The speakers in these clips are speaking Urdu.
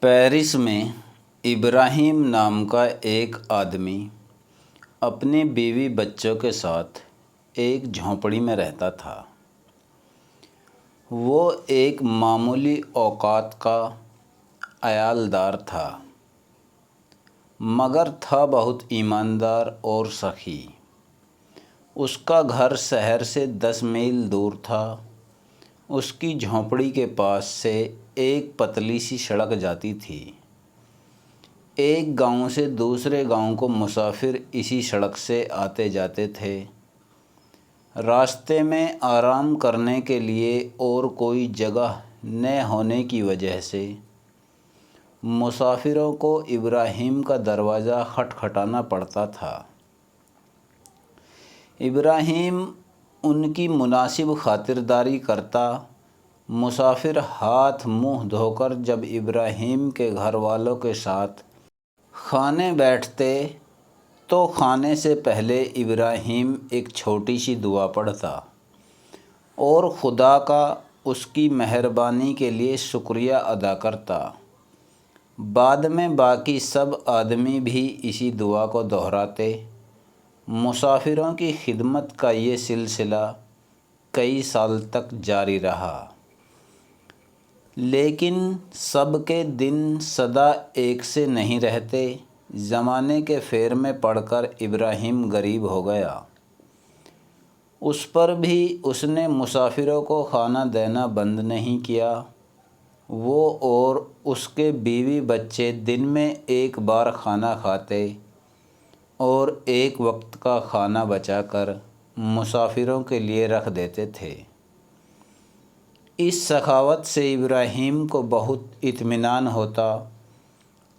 پیرس میں ابراہیم نام کا ایک آدمی اپنی بیوی بچوں کے ساتھ ایک جھونپڑی میں رہتا تھا۔ وہ ایک معمولی اوقات کا عیالدار تھا، مگر تھا بہت ایماندار اور سخی۔ اس کا گھر شہر سے 10 میل دور تھا۔ اس کی جھونپڑی کے پاس سے ایک پتلی سی سڑک جاتی تھی۔ ایک گاؤں سے دوسرے گاؤں کو مسافر اسی سڑک سے آتے جاتے تھے۔ راستے میں آرام کرنے کے لیے اور کوئی جگہ نہ ہونے کی وجہ سے مسافروں کو ابراہیم کا دروازہ کھٹکھٹانا پڑتا تھا۔ ابراہیم ان کی مناسب خاطرداری کرتا۔ مسافر ہاتھ منہ دھو کر جب ابراہیم کے گھر والوں کے ساتھ کھانے بیٹھتے تو کھانے سے پہلے ابراہیم ایک چھوٹی سی دعا پڑھتا اور خدا کا اس کی مہربانی کے لیے شکریہ ادا کرتا۔ بعد میں باقی سب آدمی بھی اسی دعا کو دہراتے۔ مسافروں کی خدمت کا یہ سلسلہ کئی سال تک جاری رہا، لیکن سب کے دن سدا ایک سے نہیں رہتے۔ زمانے کے پھیر میں پڑ کر ابراہیم غریب ہو گیا۔ اس پر بھی اس نے مسافروں کو کھانا دینا بند نہیں کیا۔ وہ اور اس کے بیوی بچے دن میں ایک بار کھانا کھاتے اور ایک وقت کا کھانا بچا کر مسافروں کے لیے رکھ دیتے تھے۔ اس سخاوت سے ابراہیم کو بہت اطمینان ہوتا،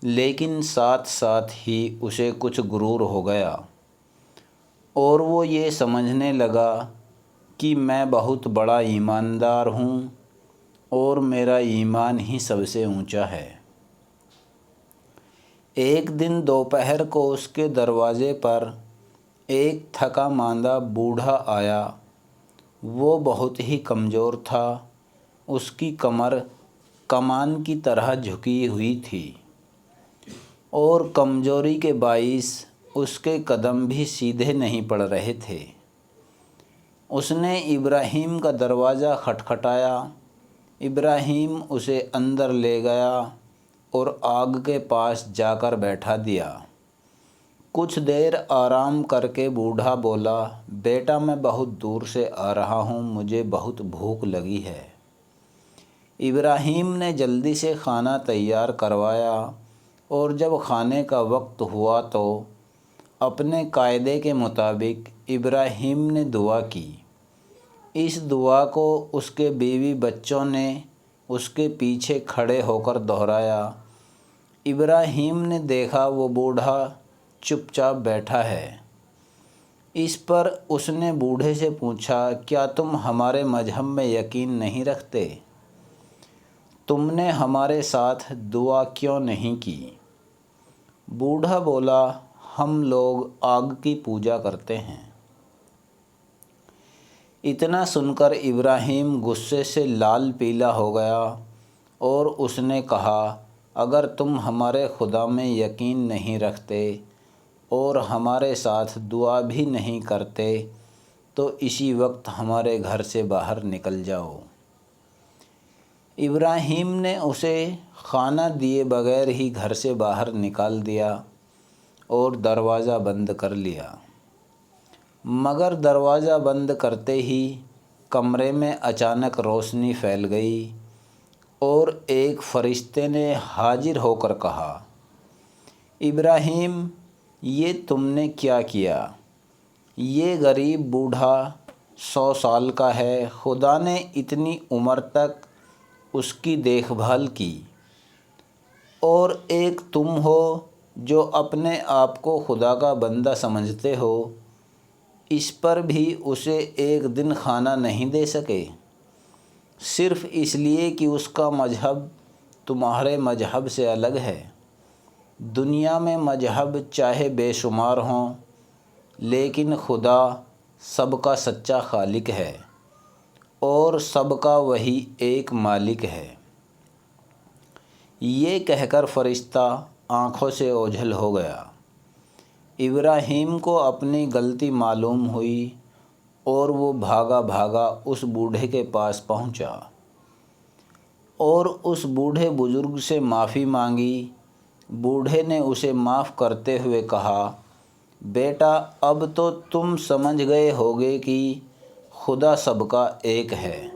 لیکن ساتھ ساتھ ہی اسے کچھ غرور ہو گیا اور وہ یہ سمجھنے لگا کہ میں بہت بڑا ایماندار ہوں اور میرا ایمان ہی سب سے اونچا ہے۔ ایک دن دوپہر کو اس کے دروازے پر ایک تھکا ماندہ بوڑھا آیا۔ وہ بہت ہی کمزور تھا۔ اس کی کمر کمان کی طرح جھکی ہوئی تھی اور کمزوری کے باعث اس کے قدم بھی سیدھے نہیں پڑ رہے تھے۔ اس نے ابراہیم کا دروازہ کھٹکھٹایا۔ ابراہیم اسے اندر لے گیا اور آگ کے پاس جا کر بیٹھا دیا۔ کچھ دیر آرام کر کے بوڑھا بولا، بیٹا میں بہت دور سے آ رہا ہوں، مجھے بہت بھوک لگی ہے۔ ابراہیم نے جلدی سے کھانا تیار کروایا اور جب کھانے کا وقت ہوا تو اپنے قاعدے کے مطابق ابراہیم نے دعا کی۔ اس دعا کو اس کے بیوی بچوں نے اس کے پیچھے کھڑے ہو کر دہرایا۔ ابراہیم نے دیکھا وہ بوڑھا چپ چاپ بیٹھا ہے۔ اس پر اس نے بوڑھے سے پوچھا، کیا تم ہمارے مذہب میں یقین نہیں رکھتے؟ تم نے ہمارے ساتھ دعا کیوں نہیں کی؟ بوڑھا بولا، ہم لوگ آگ کی پوجا کرتے ہیں۔ اتنا سن کر ابراہیم غصے سے لال پیلا ہو گیا اور اس نے کہا، اگر تم ہمارے خدا میں یقین نہیں رکھتے اور ہمارے ساتھ دعا بھی نہیں کرتے تو اسی وقت ہمارے گھر سے باہر نکل جاؤ۔ ابراہیم نے اسے کھانا دیے بغیر ہی گھر سے باہر نکال دیا اور دروازہ بند کر لیا۔ مگر دروازہ بند کرتے ہی کمرے میں اچانک روشنی پھیل گئی اور ایک فرشتے نے حاضر ہو کر کہا، ابراہیم، یہ تم نے کیا کیا؟ یہ غریب بوڑھا 100 سال کا ہے، خدا نے اتنی عمر تک اس کی دیکھ بھال کی، اور ایک تم ہو جو اپنے آپ کو خدا کا بندہ سمجھتے ہو، اس پر بھی اسے ایک دن کھانا نہیں دے سکے، صرف اس لیے کہ اس کا مذہب تمہارے مذہب سے الگ ہے۔ دنیا میں مذہب چاہے بے شمار ہوں، لیکن خدا سب کا سچا خالق ہے اور سب کا وہی ایک مالک ہے۔ یہ کہہ کر فرشتہ آنکھوں سے اوجھل ہو گیا۔ ابراہیم کو اپنی غلطی معلوم ہوئی اور وہ بھاگا بھاگا اس بوڑھے کے پاس پہنچا اور اس بوڑھے بزرگ سے معافی مانگی۔ بوڑھے نے اسے معاف کرتے ہوئے کہا، بیٹا اب تو تم سمجھ گئے ہوگے کہ خدا سب کا ایک ہے۔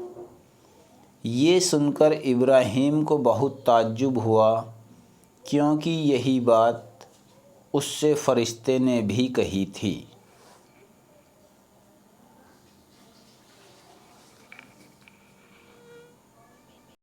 یہ سن کر ابراہیم کو بہت تعجب ہوا، کیونکہ یہی بات اس سے فرشتے نے بھی کہی تھی۔